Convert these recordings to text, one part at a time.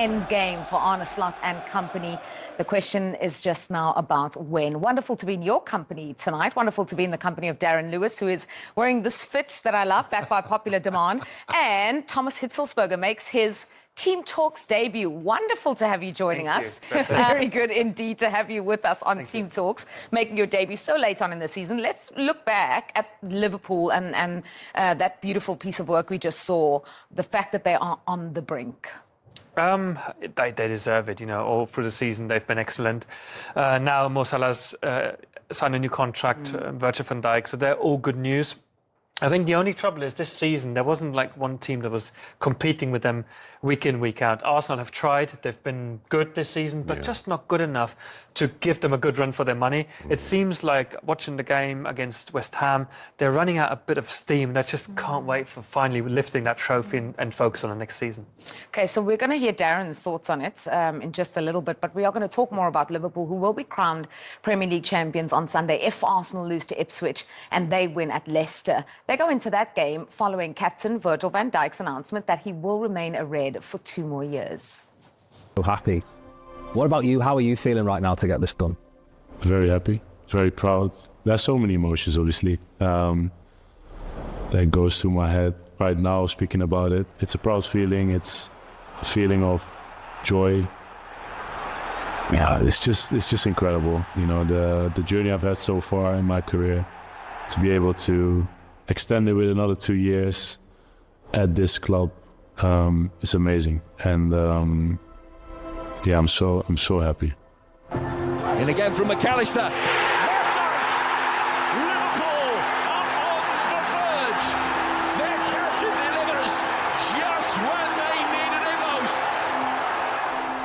End game for Arne Slot and company. The question is just now about when. Wonderful to be in your company tonight. Wonderful to be in the company of Darren Lewis, who is wearing this fit that I love, backed by popular demand. And Thomas Hitzelsberger makes his Team Talks debut. Wonderful to have you joining us. Very good indeed to have you with us on Team Talks, making your debut so late on in the season. Let's look back at Liverpool and that beautiful piece of work we just saw, the fact that they are on the brink. They deserve it, you know. All through the season they've been excellent. Now Mo Salah's signed a new contract, Virgil van Dijk, so they're all good news. I think the only trouble is this season there wasn't like one team that was competing with them week in, week out. Arsenal have tried, they've been good this season, but just not good enough to give them a good run for their money. It seems like watching the game against West Ham, they're running out a bit of steam. They just can't wait for finally lifting that trophy and focus on the next season. Okay, so we're going to hear Darren's thoughts on it in just a little bit, but we are going to talk more about Liverpool, who will be crowned Premier League champions on Sunday if Arsenal lose to Ipswich and they win at Leicester. They go into that game following captain Virgil van Dijk's announcement that he will remain a Red for 2 more years. So happy. What about you? How are you feeling right now to get this done? Very happy, very proud. There's so many emotions, obviously, that goes through my head right now speaking about it. It's a proud feeling. It's a feeling of joy. Yeah, it's just incredible. You know, the journey I've had so far in my career, to be able to extend it with another 2 years at this club, it's amazing. And yeah, I'm so happy. In again from McAllister. Liverpool are on the verge. Their captain delivers just when they needed it most.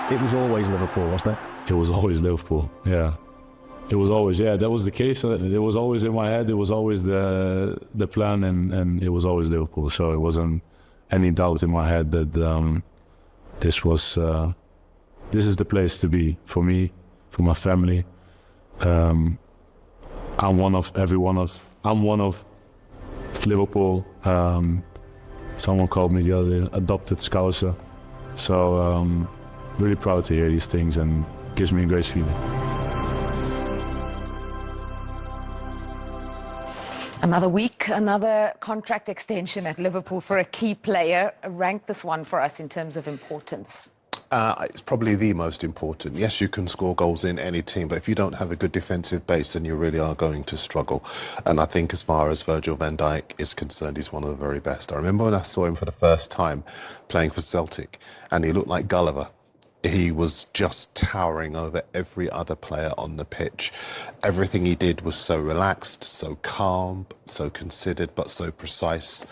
It was always Liverpool, wasn't it? It was always Liverpool, yeah. It was always, yeah, that was the case. It was always in my head. It was always the plan, and it was always Liverpool. So it wasn't any doubt in my head that this is the place to be for me, for my family. I'm one of Liverpool. Someone called me the other day, adopted Scouser. So really proud to hear these things, and gives me a great feeling. Another week, another contract extension at Liverpool for a key player. Rank this one for us in terms of importance. It's probably the most important. Yes, you can score goals in any team, but if you don't have a good defensive base, then you really are going to struggle. And I think as far as Virgil van Dijk is concerned, he's one of the very best. I remember when I saw him for the first time playing for Celtic, and he looked like Gulliver. He was just towering over every other player on the pitch. Everything he did was so relaxed, so calm, so considered, but so precise.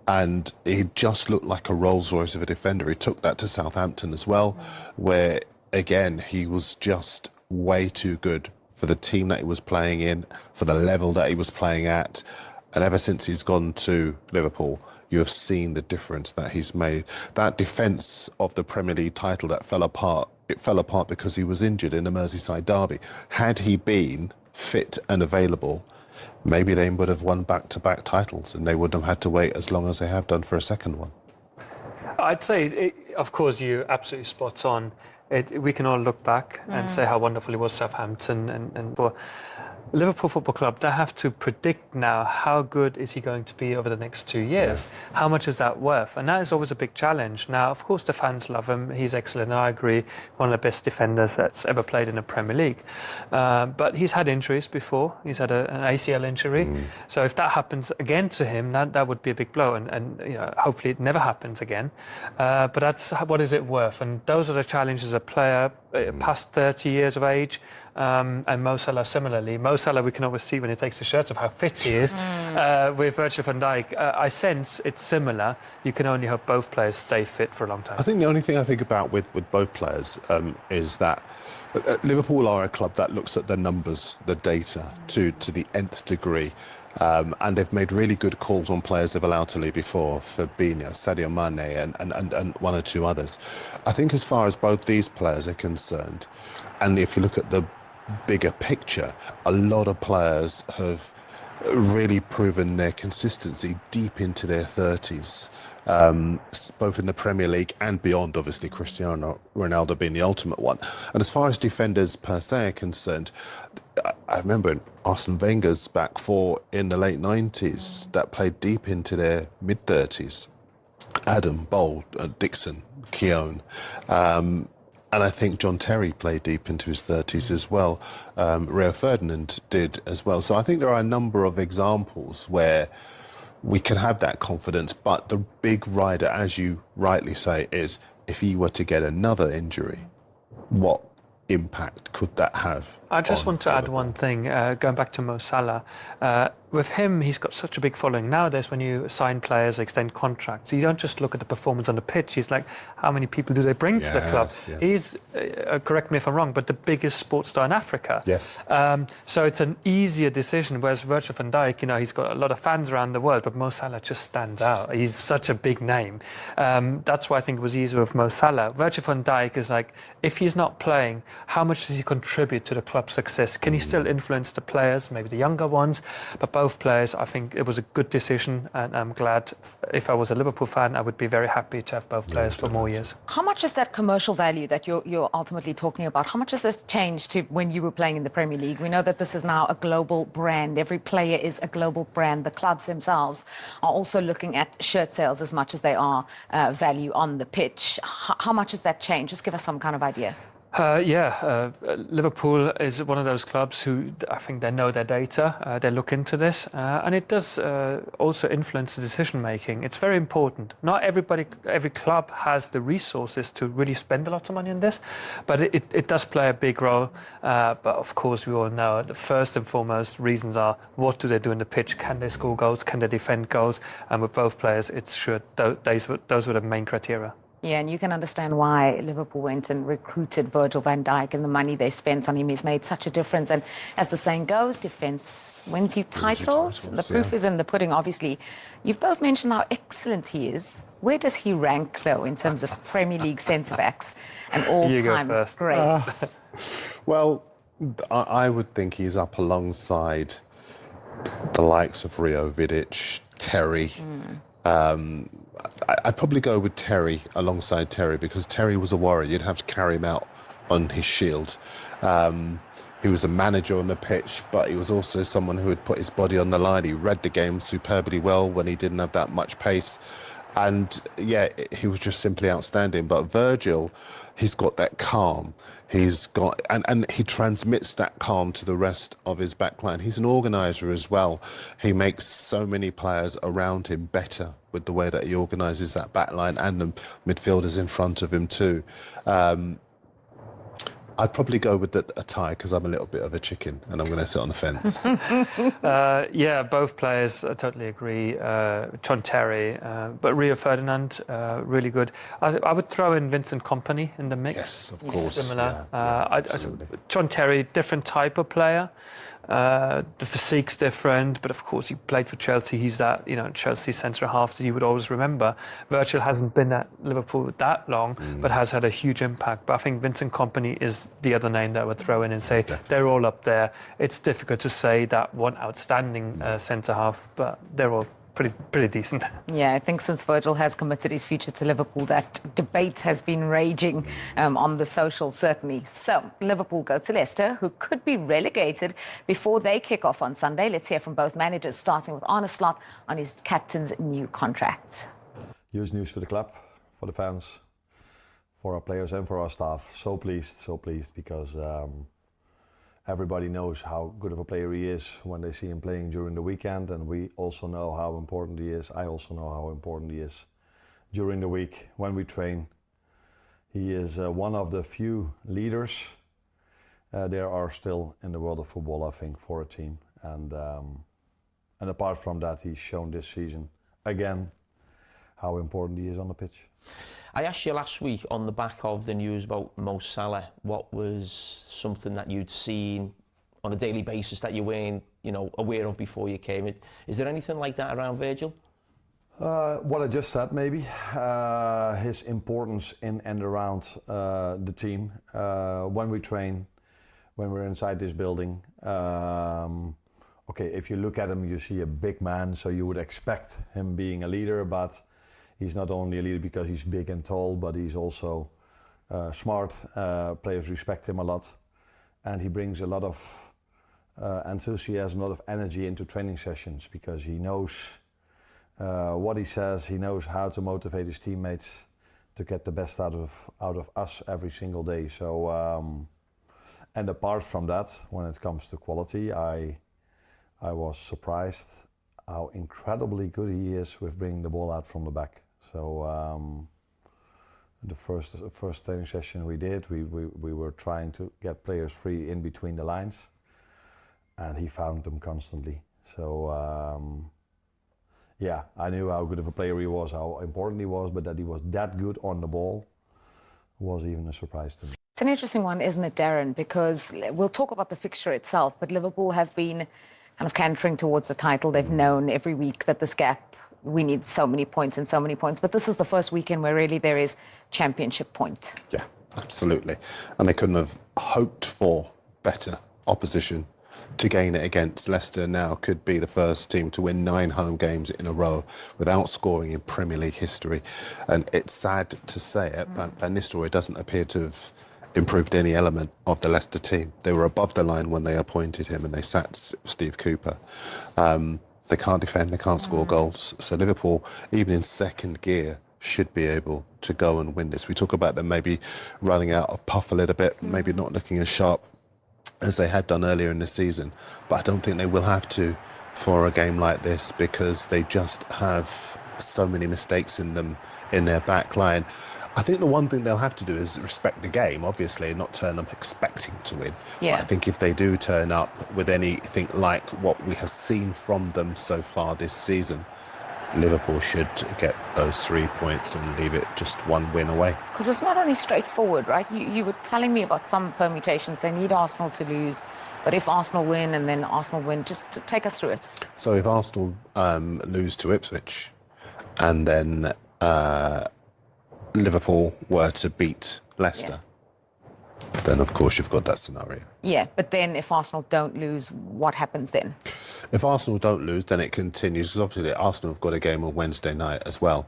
And he just looked like a Rolls Royce of a defender. He took that to Southampton as well, where, again, he was just way too good for the team that he was playing in, for the level that he was playing at. And ever since he's gone to Liverpool, you have seen the difference that he's made. That defence of the Premier League title that fell apart, it fell apart because he was injured in the Merseyside derby. Had he been fit and available, maybe they would have won back-to-back titles, and they wouldn't have had to wait as long as they have done for a second one. I'd say, of course, you're absolutely spot on. We can all look back and say how wonderful it was Southampton and for Liverpool Football Club, they have to predict now how good is he going to be over the next 2 years. Yeah. How much is that worth? And that is always a big challenge. Now, of course, the fans love him. He's excellent. I agree. One of the best defenders that's ever played in the Premier League. But he's had injuries before. He's had an ACL injury. So if that happens again to him, that would be a big blow. And you know, hopefully it never happens again. But that's what is it worth? And those are the challenges a player past 30 years of age. And Mo Salah similarly. Mo Salah, we can always see when he takes the shirt off how fit he is. With Virgil van Dijk, I sense it's similar. You can only hope both players stay fit for a long time. I think the only thing I think about with both players is that Liverpool are a club that looks at the numbers, the data, to the nth degree. And they've made really good calls on players they've allowed to leave before, Fabinho, Sadio Mane and one or two others. I think as far as both these players are concerned, and if you look at the bigger picture, a lot of players have really proven their consistency deep into their 30s, both in the Premier League and beyond, obviously Cristiano Ronaldo being the ultimate one. And as far as defenders per se are concerned, I remember Arsene Wenger's back four in the late 90s that played deep into their mid-30s. Adam, Bold, Dixon, Keown. And I think John Terry played deep into his 30s as well. Rio Ferdinand did as well. So I think there are a number of examples where we can have that confidence. But the big rider, as you rightly say, is if he were to get another injury, what impact could that have? I just want to add one thing, going back to Mo Salah. With him, he's got such a big following. Nowadays, when you sign players or extend contracts, you don't just look at the performance on the pitch. He's like, how many people do they bring to the club? Yes. He's, correct me if I'm wrong, but the biggest sports star in Africa. Yes. So it's an easier decision, whereas Virgil van Dijk, you know, he's got a lot of fans around the world, but Mo Salah just stands out. He's such a big name. That's why I think it was easier with Mo Salah. Virgil van Dijk is like, if he's not playing, how much does he contribute to the club's success? Can he still influence the players, maybe the younger ones? But both players, I think it was a good decision, and I'm glad. If I was a Liverpool fan, I would be very happy to have both players for more years. How much is that commercial value that you're ultimately talking about? How much has this changed to when you were playing in the Premier League? We know that this is now a global brand. Every player is a global brand. The clubs themselves are also looking at shirt sales as much as they are value on the pitch. How much has that changed? Just give us some kind of idea. Liverpool is one of those clubs who I think they know their data, they look into this, and it does also influence the decision making. It's very important. Not every club has the resources to really spend a lot of money on this, but it does play a big role. But of course, we all know the first and foremost reasons are, what do they do in the pitch? Can they score goals? Can they defend goals? And with both players, it's sure those were the main criteria. Yeah, and you can understand why Liverpool went and recruited Virgil van Dijk, and the money they spent on him has made such a difference. And as the saying goes, defence wins you titles. The proof is in the pudding, obviously. You've both mentioned how excellent he is. Where does he rank, though, in terms of Premier League centre-backs and all-time greats? Well, I would think he's up alongside the likes of Rio, Vidic, Terry. I'd probably go with Terry alongside Terry, because Terry was a warrior. You'd have to carry him out on his shield. He was a manager on the pitch, but he was also someone who would put his body on the line. He read the game superbly well when he didn't have that much pace. And yeah, he was just simply outstanding. But Virgil, he's got that calm. He's got, and he transmits that calm to the rest of his backline. He's an organiser as well. He makes so many players around him better with the way that he organises that backline and the midfielders in front of him too. I'd probably go with a tie, because I'm a little bit of a chicken and I'm going to sit on the fence. Yeah, both players, I totally agree. John Terry, but Rio Ferdinand, really good. I would throw in Vincent Kompany in the mix. Yes, of course. Similar. Absolutely. John Terry, different type of player. The physique's different, but of course he played for Chelsea. He's that, Chelsea centre half that you would always remember. Virgil hasn't been at Liverpool that long, but has had a huge impact. But I think Vincent Kompany is the other name that I would throw in and say they're all up there. It's difficult to say that one outstanding centre half, but they're all pretty decent. Yeah, I think since Virgil has committed his future to Liverpool, that debate has been raging on the socials, certainly. So, Liverpool go to Leicester, who could be relegated before they kick off on Sunday. Let's hear from both managers, starting with Arne Slot on his captain's new contract. Huge news for the club, for the fans, for our players and for our staff. So pleased, because everybody knows how good of a player he is when they see him playing during the weekend, and we also know how important he is. I also know how important he is during the week when we train. He is one of the few leaders there are still in the world of football, I think, for a team. And apart from that, he's shown this season again how important he is on the pitch. I asked you last week on the back of the news about Mo Salah, what was something that you'd seen on a daily basis that you weren't, aware of before you came. Is there anything like that around Virgil? What I just said, maybe. His importance in and around the team. When we train, when we're inside this building. okay, if you look at him, you see a big man, so you would expect him being a leader, but he's not only a leader because he's big and tall, but he's also smart. Players respect him a lot, and he brings a lot of enthusiasm, a lot of energy into training sessions because he knows what he says, he knows how to motivate his teammates to get the best out of us every single day. So, and apart from that, when it comes to quality, I was surprised how incredibly good he is with bringing the ball out from the back. So the first training session we did, we were trying to get players free in between the lines, and he found them constantly. So yeah, I knew how good of a player he was, how important he was, but that he was that good on the ball was even a surprise to me. It's an interesting one, isn't it, Darren? Because we'll talk about the fixture itself, but Liverpool have been kind of cantering towards the title. They've known every week that this gap, we need so many points and so many points. But this is the first weekend where really there is championship point. Yeah, absolutely. And they couldn't have hoped for better opposition. To gain it against Leicester now could be the first team to win 9 home games in a row without scoring in Premier League history. And it's sad to say it, but Van Nistelrooy doesn't appear to have improved any element of the Leicester team. They were above the line when they appointed him and they sacked Steve Cooper. They can't defend, they can't score goals. So Liverpool, even in second gear, should be able to go and win this. We talk about them maybe running out of puff a little bit, maybe not looking as sharp as they had done earlier in the season, but I don't think they will have to for a game like this because they just have so many mistakes in them in their back line. I think the one thing they'll have to do is respect the game, obviously, and not turn up expecting to win. Yeah. But I think if they do turn up with anything like what we have seen from them so far this season, Liverpool should get those 3 points and leave it just 1 win away. Because it's not only straightforward, right? You were telling me about some permutations. They need Arsenal to lose, but if Arsenal win and then Arsenal win, just take us through it. So if Arsenal lose to Ipswich and then Liverpool were to beat Leicester, then of course you've got that scenario. Yeah, but then if Arsenal don't lose, what happens then? If Arsenal don't lose, then it continues, because obviously Arsenal have got a game on Wednesday night as well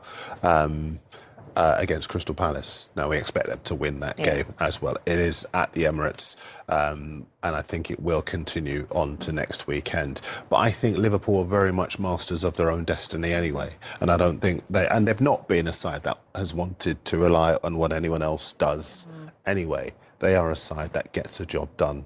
against Crystal Palace. Now we expect them to win that game as well. It is at the Emirates, and I think it will continue on to next weekend. But I think Liverpool are very much masters of their own destiny anyway, and I don't think they've not been a side that has wanted to rely on what anyone else does anyway. They are a side that gets a job done.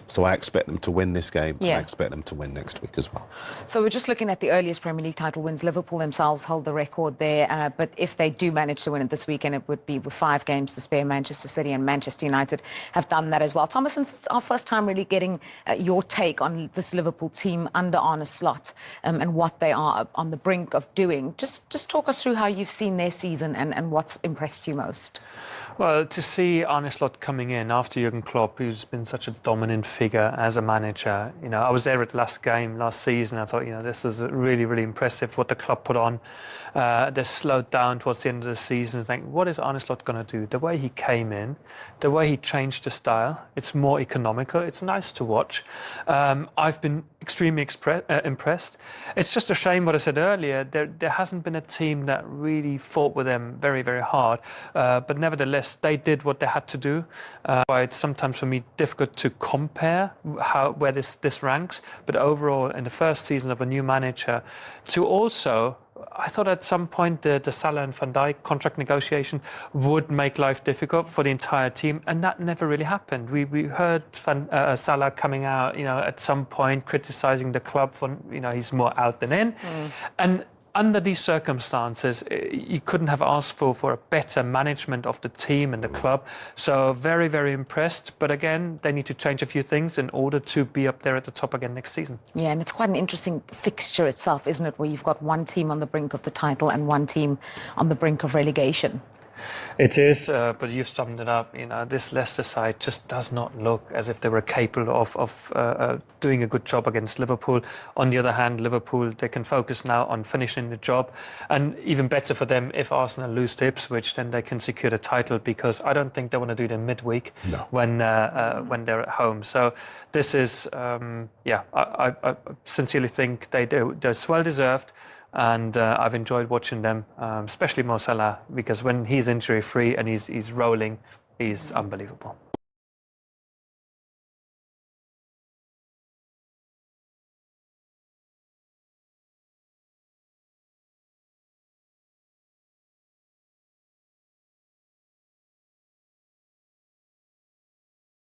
So I expect them to win this game. I expect them to win next week as well. So we're just looking at the earliest Premier League title wins. Liverpool themselves hold the record there. But if they do manage to win it this weekend, it would be with 5 games to spare. Manchester City and Manchester United have done that as well. Thomas, since it's our first time really getting your take on this Liverpool team under Arne Slot and what they are on the brink of doing, just talk us through how you've seen their season and what's impressed you most. Well, to see Arne Slot coming in after Jurgen Klopp, who's been such a dominant figure as a manager, I was there at the last game last season. I thought, this is really, really impressive what the club put on. They slowed down towards the end of the season. Think, what is Arne Slot going to do? The way he came in, the way he changed the style, it's more economical. It's nice to watch. I've been extremely impressed. It's just a shame what I said earlier. There hasn't been a team that really fought with them very, very hard. But nevertheless, they did what they had to do. Why it's sometimes for me difficult to compare where this ranks. But overall, in the first season of a new manager, to also, I thought at some point the Salah and Van Dijk contract negotiation would make life difficult for the entire team, and that never really happened. We heard Salah coming out, at some point criticizing the club for, he's more out than in, and under these circumstances, you couldn't have asked for a better management of the team and the club. So very, very impressed. But again, they need to change a few things in order to be up there at the top again next season. Yeah, and it's quite an interesting fixture itself, isn't it? Where you've got one team on the brink of the title and one team on the brink of relegation. It is, but you've summed it up. You know, this Leicester side just does not look as if they were capable of doing a good job against Liverpool. On the other hand, Liverpool, they can focus now on finishing the job, and even better for them if Arsenal lose to Ipswich, then they can secure the title, because I don't think they want to do it in midweek when they're at home. So this is, I sincerely think they're well deserved. And I've enjoyed watching them, especially Mo Salah, because when he's injury free and he's rolling, he's unbelievable.